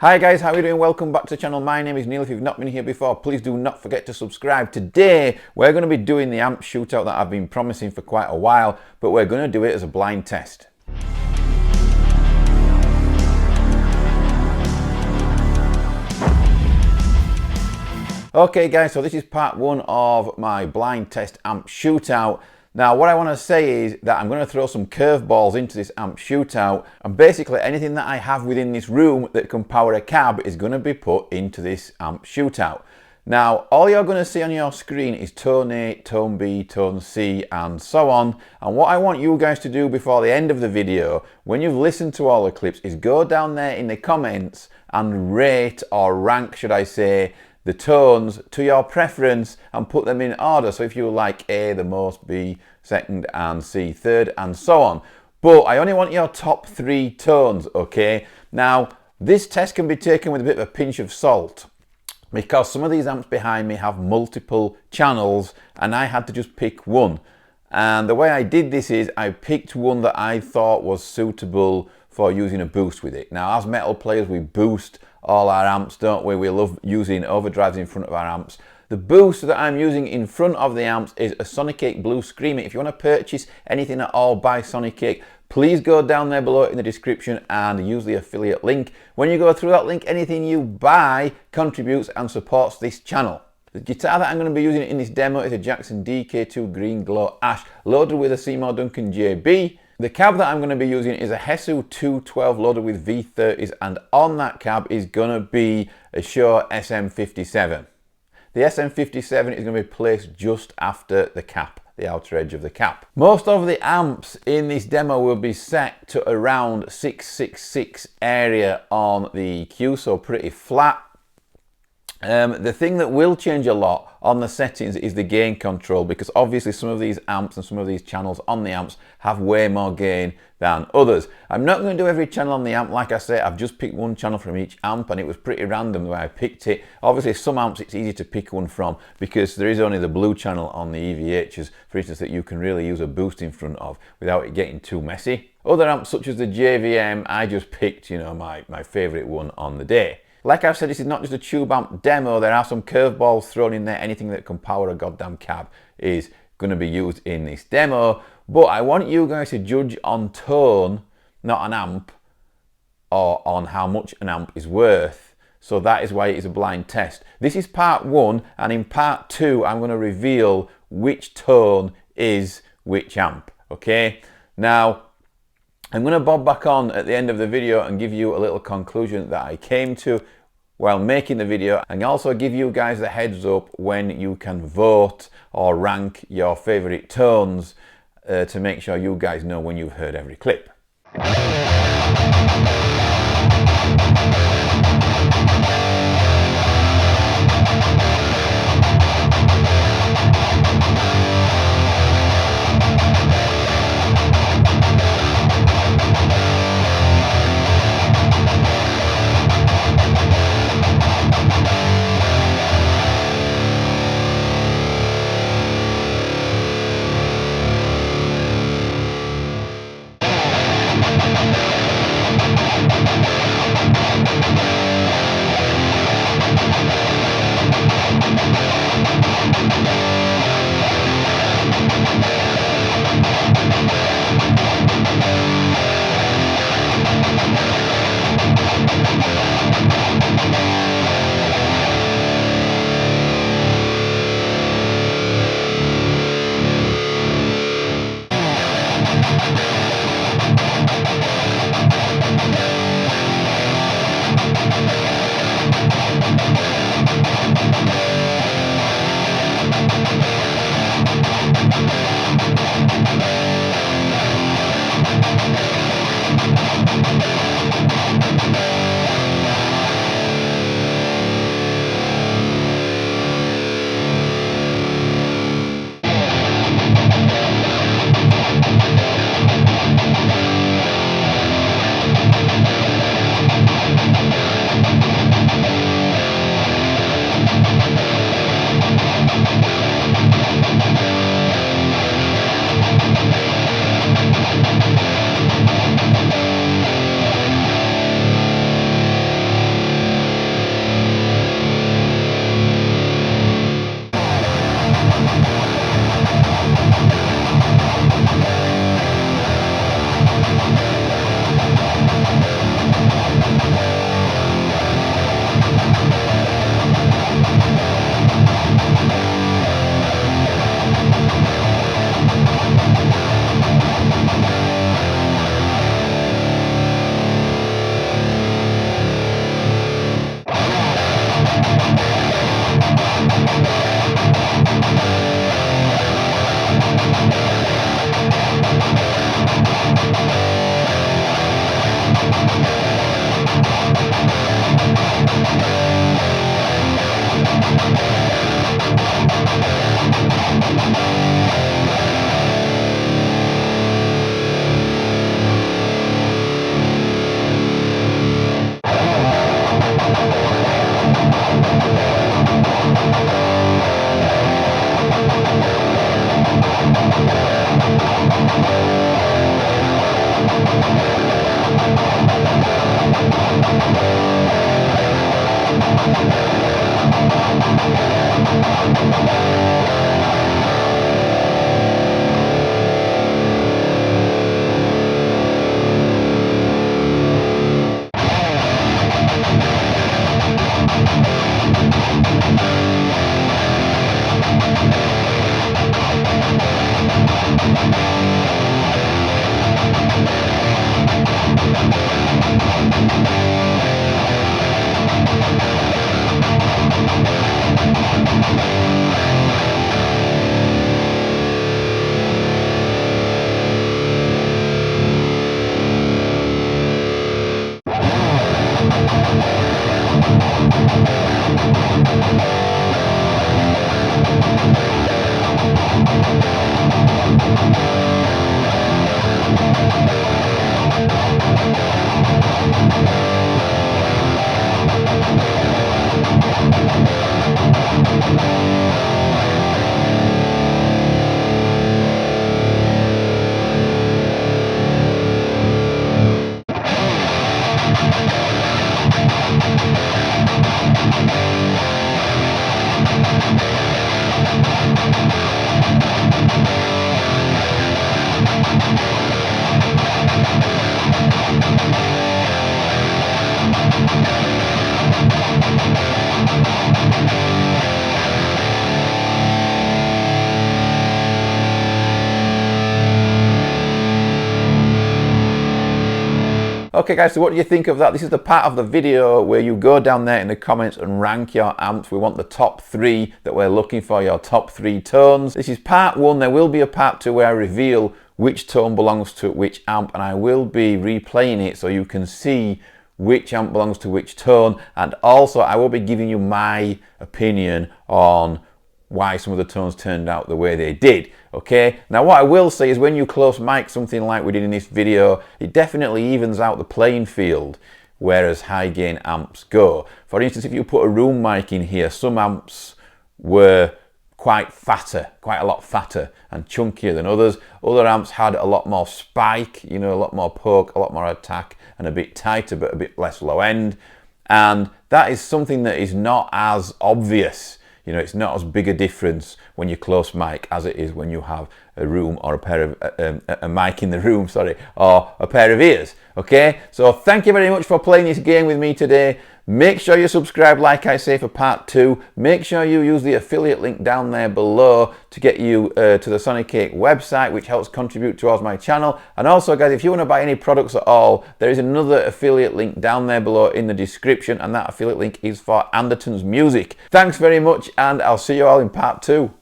Hi guys, how are you doing? Welcome back to the channel. My name is Neil. If you've not been here before, please do not forget to subscribe. Today, we're going to be doing the amp shootout that I've been promising for quite a while, but we're going to do it as a blind test. Okay guys, so this is part one of my blind test amp shootout. Now what I want to say is that I'm going to throw some curveballs into this amp shootout, and basically anything that I have within this room that can power a cab is going to be put into this amp shootout. Now all you're going to see on your screen is tone A, tone B, tone C and so on, and what I want you guys to do before the end of the video, when you've listened to all the clips, is go down there in the comments and rate, or rank should I say, the tones to your preference and put them in order. So if you like A the most, B second and C third and so on. But I only want your top 3 tones, okay? Now this test can be taken with a bit of a pinch of salt because some of these amps behind me have multiple channels and I had to just pick one. And the way I did this is I picked one that I thought was suitable for using a boost with it. Now as metal players we boost all our amps, don't we? We love using overdrives in front of our amps. The boost that I'm using in front of the amps is a Sonic Blue Screamer. If you want to purchase anything at all by Sonic, please go down there below in the description and use the affiliate link. When you go through that link, anything you buy contributes and supports this channel. The guitar that I'm going to be using in this demo is a Jackson DK2 Green Glow Ash loaded with a Seymour Duncan JB. The cab that I'm going to be using is a Hesu 212 loaded with V30s, and on that cab is going to be a Shure SM57. The SM57 is going to be placed just after the cap, the outer edge of the cap. Most of the amps in this demo will be set to around 666 area on the EQ, so pretty flat. The thing that will change a lot on the settings is the gain control, because obviously some of these amps and some of these channels on the amps have way more gain than others. I'm not going to do every channel on the amp. Like I say, I've just picked one channel from each amp and it was pretty random the way I picked it. Obviously some amps it's easy to pick one from because there is only the blue channel on the EVHs, for instance, that you can really use a boost in front of without it getting too messy. Other amps such as the JVM, I just picked, you know, my favourite one on the day. Like I've said, this is not just a tube amp demo. There are some curveballs thrown in there. Anything that can power a goddamn cab is going to be used in this demo. But I want you guys to judge on tone, not an amp, or on how much an amp is worth. So that is why it is a blind test. This is part 1, and in part 2, I'm going to reveal which tone is which amp. Okay? Now, I'm going to bob back on at the end of the video and give you a little conclusion that I came to while making the video, and also give you guys the heads up when you can vote or rank your favourite tones to make sure you guys know when you've heard every clip. Okay guys, so what do you think of that? This is the part of the video where you go down there in the comments and rank your amps. We want the top 3 that we're looking for, your top 3 tones. This is part 1. There will be a part 2 where I reveal which tone belongs to which amp, and I will be replaying it so you can see which amp belongs to which tone, and also I will be giving you my opinion on why some of the tones turned out the way they did. Okay, now what I will say is when you close mic something like we did in this video, it definitely evens out the playing field whereas high gain amps go. For instance, if you put a room mic in here, some amps were quite a lot fatter and chunkier than others. Other amps had a lot more spike, you know, a lot more poke, a lot more attack, and a bit tighter but a bit less low end. And that is something that is not as obvious. You know, it's not as big a difference when you close mic as it is when you have a room or a pair of a mic in the room, sorry, or a pair of ears. Okay, so thank you very much for playing this game with me today. Make sure you subscribe, like I say, for part 2. Make sure you use the affiliate link down there below to get you to the SHOOTOUT website, which helps contribute towards my channel. And also, guys, if you want to buy any products at all, there is another affiliate link down there below in the description, and that affiliate link is for Anderton's Music. Thanks very much, and I'll see you all in part 2.